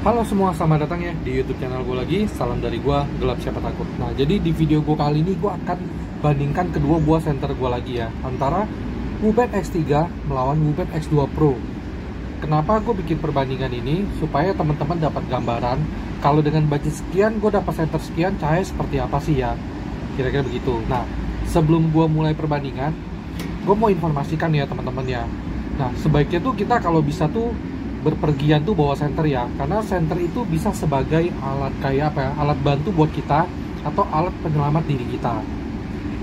Halo semua, selamat datang ya di YouTube channel gue lagi. Salam dari gue, Gelap Siapa Takut. Nah, jadi di video gue kali ini gue akan bandingkan kedua buah senter gue lagi ya, antara Wuben X3 melawan Wuben X2 Pro. Kenapa gue bikin perbandingan ini? Supaya teman-teman dapat gambaran kalau dengan budget sekian gue dapat senter sekian, cahaya seperti apa sih ya, kira-kira begitu. Nah, sebelum gue mulai perbandingan, gue mau informasikan ya teman-teman ya. Nah, sebaiknya tuh kita kalau bisa tuh berpergian tuh bawa senter ya, karena senter itu bisa sebagai alat kayak apa ya, alat bantu buat kita atau alat penyelamat diri kita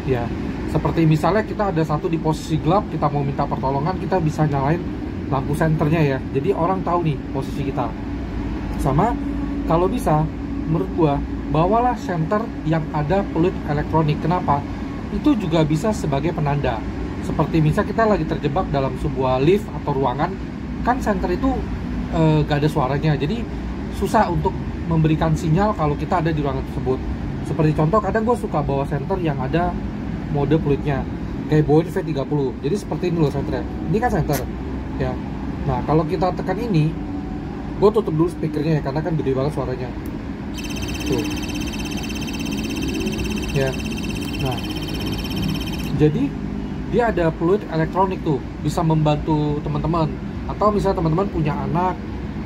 ya. Seperti misalnya kita ada satu di posisi gelap, kita mau minta pertolongan, kita bisa nyalain lampu senternya ya, jadi orang tahu nih posisi kita. Sama kalau bisa, menurut gua bawalah senter yang ada peluit elektronik. Kenapa? Itu juga bisa sebagai penanda. Seperti misal kita lagi terjebak dalam sebuah lift atau ruangan, kan senter itu gak ada suaranya, jadi susah untuk memberikan sinyal kalau kita ada di ruangan tersebut. Seperti contoh, kadang gue suka bawa senter yang ada mode fluidnya kayak Boeing V30. Jadi seperti ini loh senternya, ini kan senter ya. Nah, kalau kita tekan ini, gue tutup dulu speakernya ya, karena kan gede banget suaranya tuh ya. Nah, jadi dia ada fluid elektronik tuh, bisa membantu teman-teman. Atau misalnya teman-teman punya anak,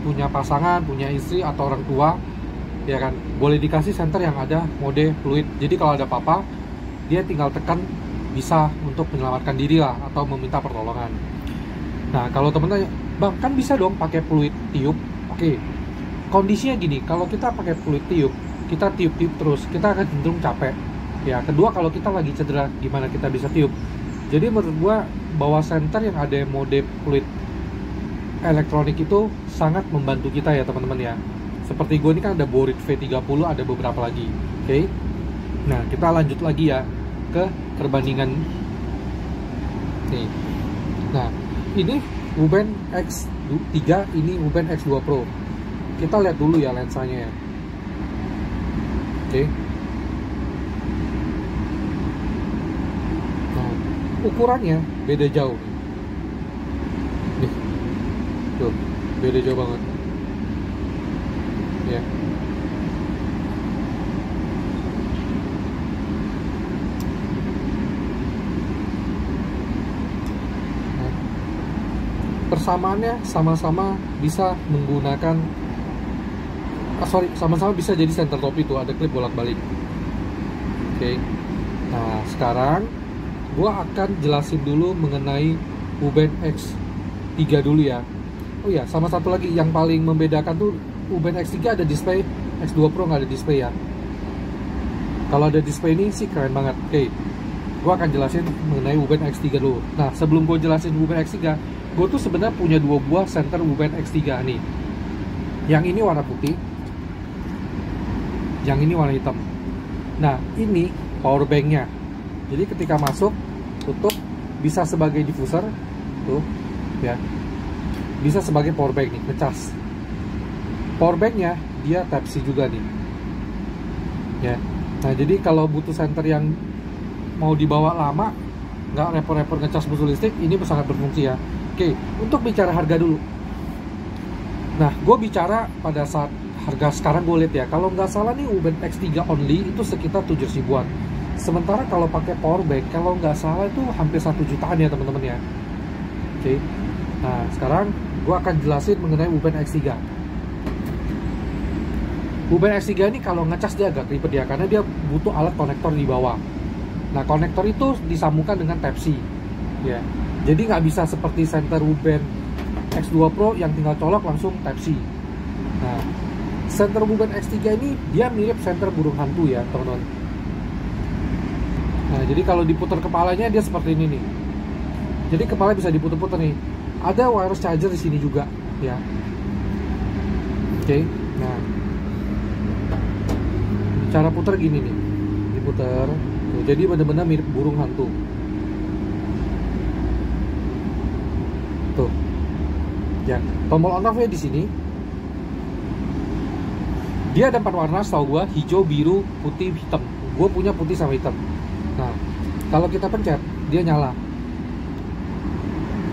punya pasangan, punya istri atau orang tua, ya kan, boleh dikasih senter yang ada mode fluid. Jadi kalau ada apa-apa, dia tinggal tekan, bisa untuk menyelamatkan diri lah atau meminta pertolongan. Nah, kalau teman-teman, bang kan bisa dong pakai fluid tiup. Oke, kondisinya gini, kalau kita pakai fluid tiup, kita tiup-tiup terus, kita akan cenderung capek. Ya, kedua kalau kita lagi cedera, gimana kita bisa tiup? Jadi menurut gua bawa senter yang ada mode fluid elektronik itu sangat membantu kita ya teman-teman ya. Seperti gue ini kan ada Boeing V30, ada beberapa lagi. Oke. Nah, kita lanjut lagi ya ke perbandingan nih. Nah, ini Wuben X3, ini Wuben X2 Pro. Kita lihat dulu ya lensanya ya. Oke. Nah, ukurannya beda jauh. Nih. Tuh, beda jauh banget ya. Nah, persamaannya sama-sama bisa menggunakan sama-sama bisa jadi center top, itu ada klip bolak-balik. Oke. Nah, sekarang gua akan jelasin dulu mengenai Wuben X3 dulu ya. Oh ya, sama satu lagi yang paling membedakan tuh, Wuben X3 ada display, X2 Pro nggak ada display ya. Kalau ada display ini sih keren banget. Oke, gue akan jelasin mengenai Wuben X3 dulu. Nah, sebelum gue jelasin Wuben X3, gue tuh sebenarnya punya dua buah senter Wuben X3 nih. Yang ini warna putih, yang ini warna hitam. Nah, ini power banknya. Jadi ketika masuk, tutup, bisa sebagai diffuser tuh ya, bisa sebagai power bank nih, ngecas. Power banknya dia Type-C juga nih ya. Nah, jadi kalau butuh senter yang mau dibawa lama, nggak repot-repot ngecas butuh listrik, ini sangat berfungsi ya. Oke, untuk bicara harga dulu. Nah, gue bicara pada saat harga sekarang, gue lihat ya, kalau nggak salah nih Wuben X3 only itu sekitar 7 ribuan. Sementara kalau pakai power bank, kalau nggak salah itu hampir 1 jutaan ya teman-teman ya. Oke. Nah, sekarang gue akan jelasin mengenai Wuben X3. Wuben X3 ini kalau ngecas dia agak ribet ya, karena dia butuh alat konektor di bawah. Nah, konektor itu disambungkan dengan Type-C ya. Jadi nggak bisa seperti senter Wuben X2 Pro yang tinggal colok langsung Type-C. Nah, senter Wuben X3 ini dia mirip senter burung hantu ya teman-teman. Nah, jadi kalau diputar kepalanya dia seperti ini nih. Jadi kepala bisa diputar-putar nih. Ada wireless charger di sini juga ya. Oke. Nah, cara putar gini nih, diputar tuh, jadi benar-benar mirip burung hantu tuh ya. Tombol on off nya di sini, dia ada 4 warna setahu gua, hijau, biru, putih, hitam. Gua punya putih sama hitam. Nah, kalau kita pencet dia nyala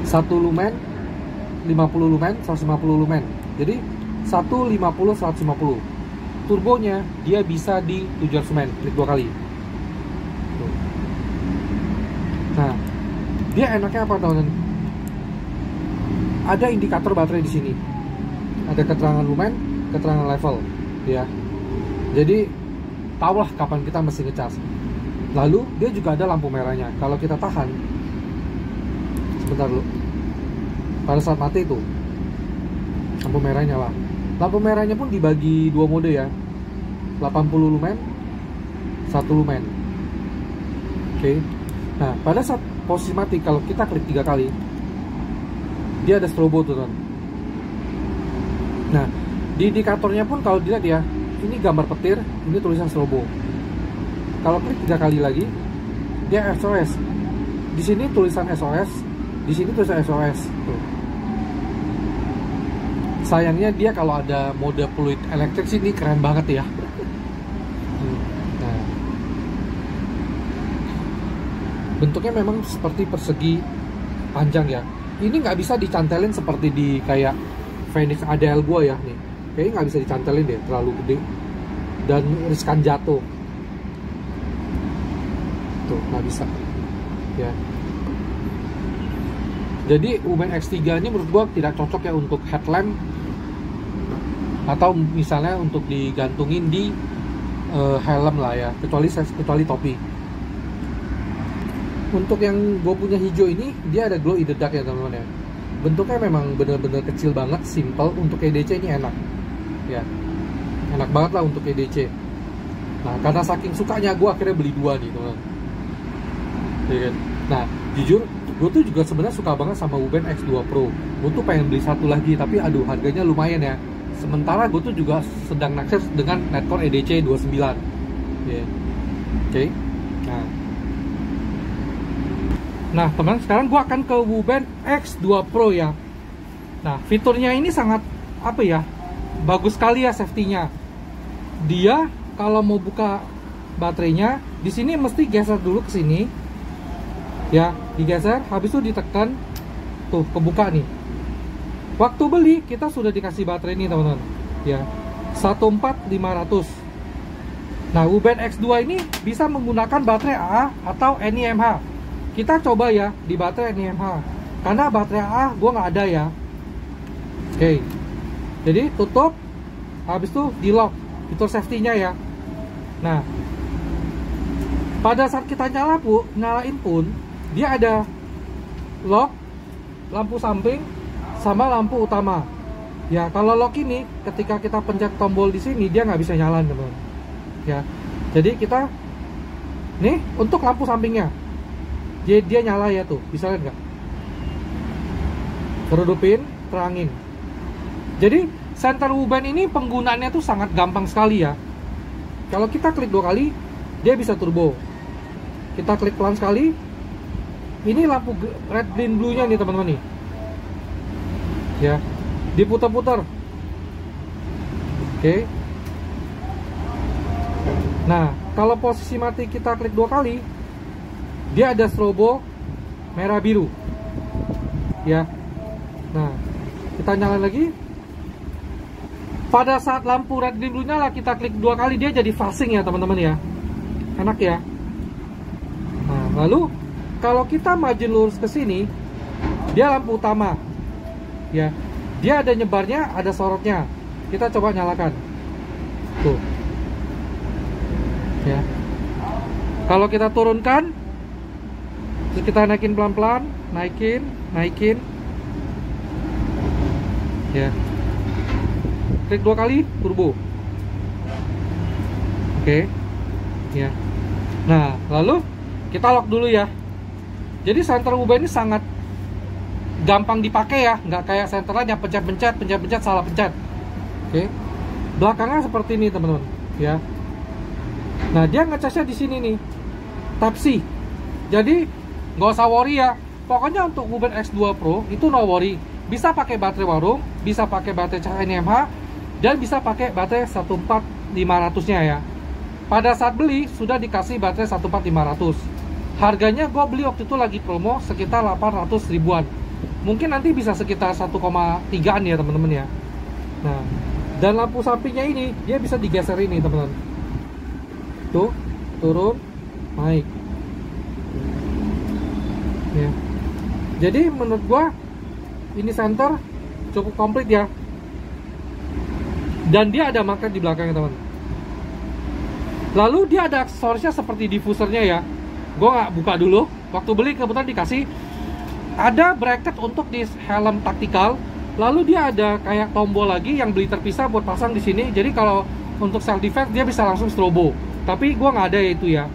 1 lumen, 50 lumen, 150 lumen. Jadi 150 150. Turbonya dia bisa di 700 Nm, klik 2 kali. Nah, dia enaknya apa teman-teman? Ada indikator baterai di sini. Ada keterangan lumen, keterangan level, ya. Jadi tahulah kapan kita mesti ngecas. Lalu dia juga ada lampu merahnya. Kalau kita tahan, sebentar dulu. Pada saat mati itu, lampu merahnya nyala. Lampu merahnya pun dibagi 2 mode ya. 80 lumen, 1 lumen. Oke. Nah, pada saat posisi mati, kalau kita klik 3 kali, dia ada strobo tuh kan. Nah, di indikatornya pun kalau dilihat ya, ini gambar petir, ini tulisan strobo. Kalau klik 3 kali lagi, dia SOS. Di sini tulisan SOS, di sini tulisan SOS. Tuh. Sayangnya dia kalau ada mode fluid elektrik sih, ini keren banget ya. Nah, bentuknya memang seperti persegi panjang ya. Ini nggak bisa dicantelin seperti di kayak Phoenix ADL gua ya nih. Kayaknya nggak bisa dicantelin deh, terlalu gede dan riskan jatuh. Tuh, nggak bisa ya. Jadi Wuben X3 ini menurut gua tidak cocok ya untuk headlamp atau misalnya untuk digantungin di helm lah ya, kecuali topi. Untuk yang gue punya hijau ini, dia ada glow in the dark ya teman-teman ya. Bentuknya memang bener-bener kecil banget, simple. Untuk EDC ini enak ya, enak banget lah untuk EDC. Nah, karena saking sukanya gue akhirnya beli 2 nih teman-teman. Nah, jujur gue tuh juga sebenarnya suka banget sama Wuben X2 Pro. Gue tuh pengen beli satu lagi, tapi aduh harganya lumayan ya. Sementara gue tuh juga sedang naksir dengan Netcore EDC 29 ya. Oke. Nah teman, sekarang gue akan ke Wuben X2 Pro ya. Nah, fiturnya ini sangat apa ya, bagus sekali ya safety-nya. Dia kalau mau buka baterainya, di sini mesti geser dulu ke sini ya, digeser, habis itu ditekan, tuh kebuka nih. Waktu beli kita sudah dikasih baterai ini teman-teman ya, 14500. Nah, Wuben X2 ini bisa menggunakan baterai AA atau NiMH. Kita coba ya di baterai NiMH, karena baterai AA gue nggak ada ya. Oke, jadi tutup, habis itu di lock, fitur safety-nya ya. Nah, pada saat kita nyalain pun dia ada lock, lampu samping, sama lampu utama. Ya, kalau lock ini ketika kita pencet tombol di sini dia nggak bisa nyala teman-teman. Ya, jadi kita nih untuk lampu sampingnya, dia nyala ya tuh, bisa lihat nggak? Kedupin, terangin. Jadi center Wuben ini penggunaannya tuh sangat gampang sekali ya. Kalau kita klik 2 kali, dia bisa turbo. Kita klik pelan sekali, ini lampu red, green, blue-nya nih teman-teman nih. Ya, diputar-putar. Oke. Nah, kalau posisi mati kita klik 2 kali, dia ada strobo merah biru. Ya. Nah, kita nyalain lagi. Pada saat lampu red, green, blue nyala, kita klik 2 kali, dia jadi flashing ya teman-teman ya. Enak ya. Nah, lalu kalau kita maju lurus ke sini, dia lampu utama. Ya, dia ada nyebarnya, ada sorotnya. Kita coba nyalakan. Tuh. Ya. Kalau kita turunkan, terus kita naikin pelan-pelan, naikin. Ya. Klik 2 kali, turbo. Oke. Ya. Nah, lalu kita lock dulu ya. Jadi center Wuben ini sangat gampang dipakai ya, nggak kayak center lainnya pencet, salah pencet. Oke. Belakangnya seperti ini teman-teman, ya. Nah, dia ngecasnya di sini nih, Type C. Jadi nggak usah worry ya. Pokoknya untuk Wuben X2 Pro itu no worry. Bisa pakai baterai warung, bisa pakai baterai cahaya NiMH, dan bisa pakai baterai 14500-nya ya. Pada saat beli sudah dikasih baterai 14500. Harganya gue beli waktu itu lagi promo sekitar 800 ribuan. Mungkin nanti bisa sekitar 1,3an ya teman-teman ya. Nah, Dan lampu sampingnya ini dia bisa digeser ini teman-teman. Tuh, turun, naik. Ya. Jadi menurut gua ini center cukup komplit ya. Dan dia ada magnet di belakangnya teman. Lalu dia ada aksesorisnya seperti diffusernya ya. Gua nggak buka dulu. Waktu beli kebetulan dikasih ada bracket untuk di helm taktikal. Lalu dia ada kayak tombol lagi yang beli terpisah buat pasang di sini. Jadi kalau untuk self defense dia bisa langsung strobo. Tapi gua nggak ada ya itu ya.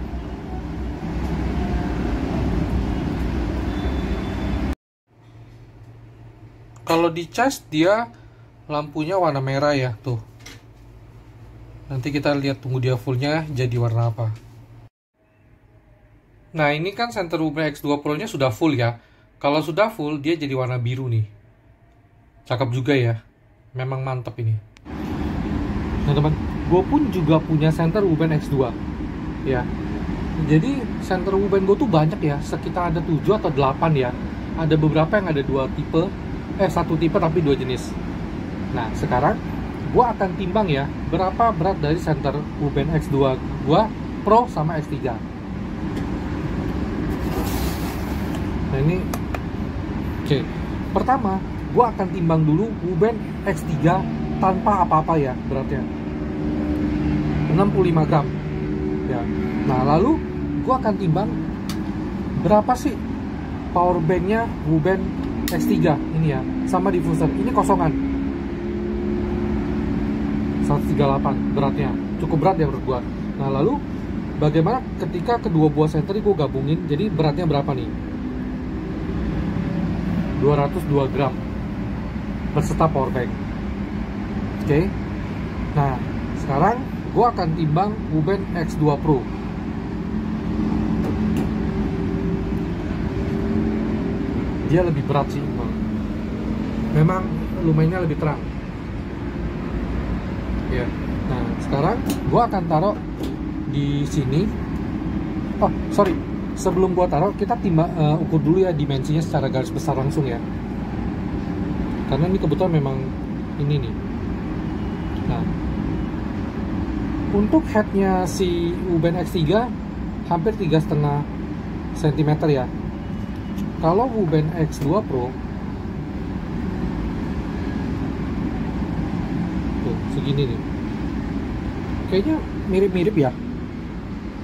Kalau di cas dia lampunya warna merah ya tuh. Nanti kita lihat tunggu dia fullnya jadi warna apa. Nah ini kan center Wuben X2 Pro nya sudah full ya. Kalau sudah full dia jadi warna biru nih. Cakep juga ya. Memang mantep ini. Nah teman, gue pun juga punya center Wuben X2 ya. Jadi center Wuben gue tuh banyak ya. Sekitar ada 7 atau 8 ya. Ada beberapa yang ada 2 tipe. Satu tipe tapi 2 jenis. Nah sekarang gue akan timbang ya berapa berat dari center Wuben X2 gue Pro sama X3. Nah ini oke. Pertama gue akan timbang dulu Wuben X3 tanpa apa-apa ya beratnya 65 gram ya. Nah lalu gue akan timbang berapa sih power banknya Wuben X3 ini ya, sama diffuser ini kosongan 138 beratnya, cukup berat ya menurut gue. Nah lalu bagaimana ketika kedua buah senter gue gabungin, jadi beratnya berapa nih? 202 gram berserta power bank. Oke. Nah sekarang gue akan timbang Wuben X2 Pro. Dia lebih berat sih, memang lumayan lebih terang ya. Nah sekarang gue akan taruh di sini. Oh sorry, sebelum gue taruh kita timbang ukur dulu ya dimensinya secara garis besar langsung ya, karena ini kebetulan memang ini nih. Nah untuk headnya si Wuben X3 hampir 3,5 cm ya. Kalau Wuben X2 Pro tuh segini nih, kayaknya mirip-mirip ya.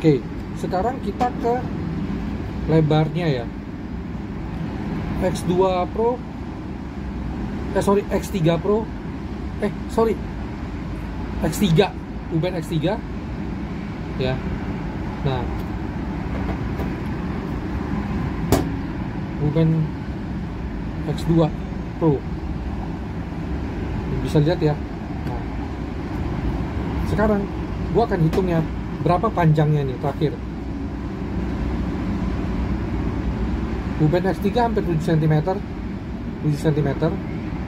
Oke, sekarang kita ke lebarnya ya. X2 Pro X3 Pro X3 Wuben X3 ya. Nah Wuben X2 Pro bisa lihat ya. Nah sekarang gua akan hitungnya berapa panjangnya nih terakhir. Wuben X3 hampir 7 cm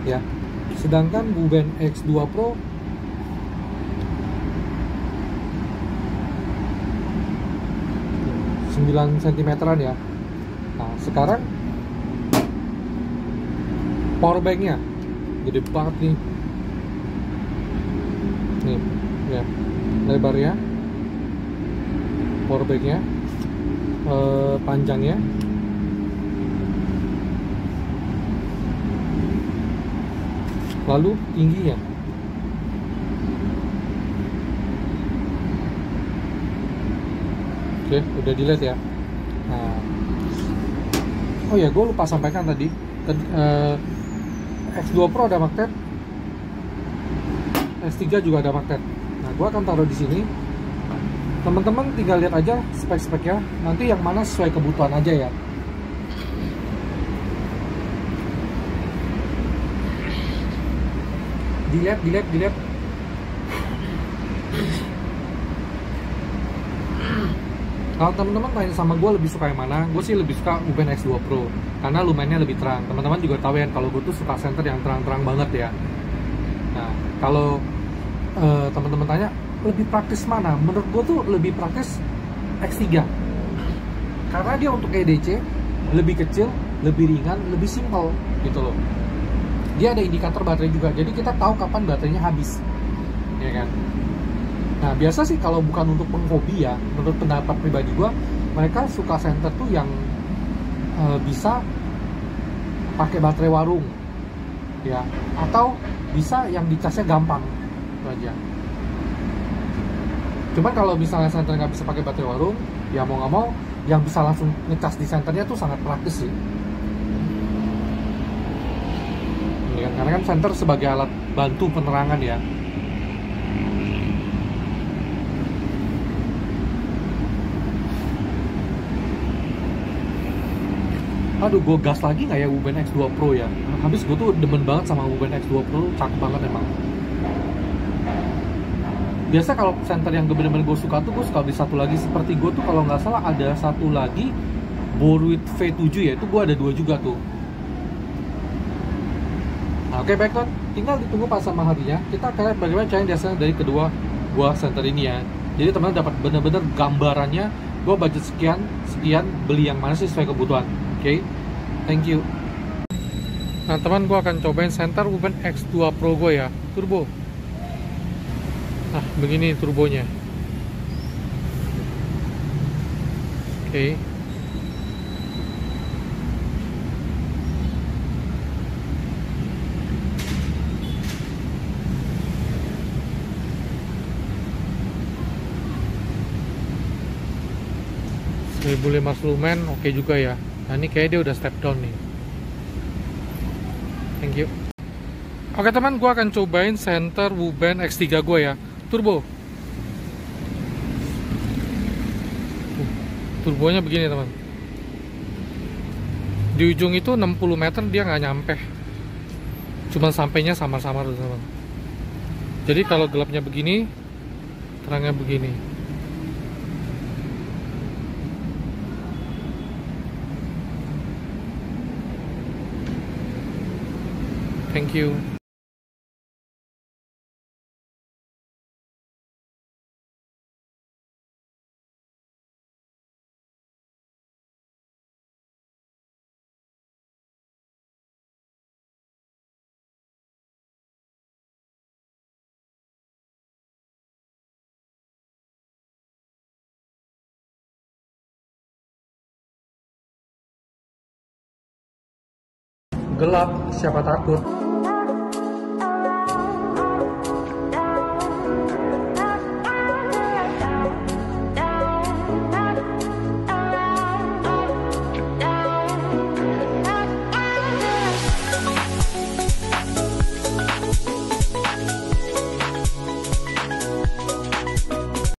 ya, sedangkan Wuben X2 Pro cm-an ya. Nah sekarang power banknya gede banget nih ya, lebarnya, power banknya, panjangnya, lalu tingginya. Oke, udah dilihat ya. Nah, oh ya, gue lupa sampaikan tadi, X2 Pro ada magnet, X3 juga ada magnet. Nah, gue akan taruh di sini. Teman-teman tinggal lihat aja spek-speknya. Nanti yang mana sesuai kebutuhan aja ya. Dilihat. Kalau teman-teman tanya sama gue lebih suka yang mana, gue sih lebih suka Wuben X2 Pro karena lumayannya lebih terang. Teman-teman juga tahu ya kalau gue tuh suka center yang terang-terang banget ya. Nah, kalau teman-teman tanya lebih praktis mana, menurut gue tuh lebih praktis X3 karena dia untuk EDC lebih kecil, lebih ringan, lebih simpel gitu loh. Dia ada indikator baterai juga, jadi kita tahu kapan baterainya habis. ya kan. Nah biasa sih kalau bukan untuk penghobi ya, menurut pendapat pribadi gue, mereka suka senter tuh yang bisa pakai baterai warung, ya, atau bisa yang dicasnya gampang, itu aja. Cuman kalau misalnya senter nggak bisa pakai baterai warung, ya mau nggak mau yang bisa langsung ngecas di senternya tuh sangat praktis sih. Ya, karena kan senter sebagai alat bantu penerangan ya. Aduh, gue gas lagi nggak ya Wuben X2 Pro ya? Habis gue tuh demen banget sama Wuben X2 Pro, cakep banget emang. Biasa kalau senter yang bener-bener gue suka tuh, gue suka beli satu lagi. Seperti gue tuh kalau nggak salah ada satu lagi Boruit V7 ya, itu gue ada dua juga tuh. Nah, oke baik kan, tinggal ditunggu pas sama harinya. Kita akan lihat bagaimana cara yang dasarnya dari kedua buah senter ini ya. Jadi teman-teman dapat bener-bener gambarannya, gue budget sekian, beli yang mana sih sesuai kebutuhan. Oke, thank you. Nah teman, gue akan cobain senter Wuben X2 Pro gue ya, turbo. Nah begini turbonya. Oke. $1.500 lumen, oke juga ya. Nah ini kayaknya dia udah step down nih. Thank you. Oke teman, gue akan cobain senter Wuben X3 gue ya, turbo. Turbonya begini teman. Di ujung itu 60 meter dia nggak nyampe. Cuma sampainya samar-samar teman. Jadi kalau gelapnya begini, terangnya begini. Thank you. Gelap, siapa takut?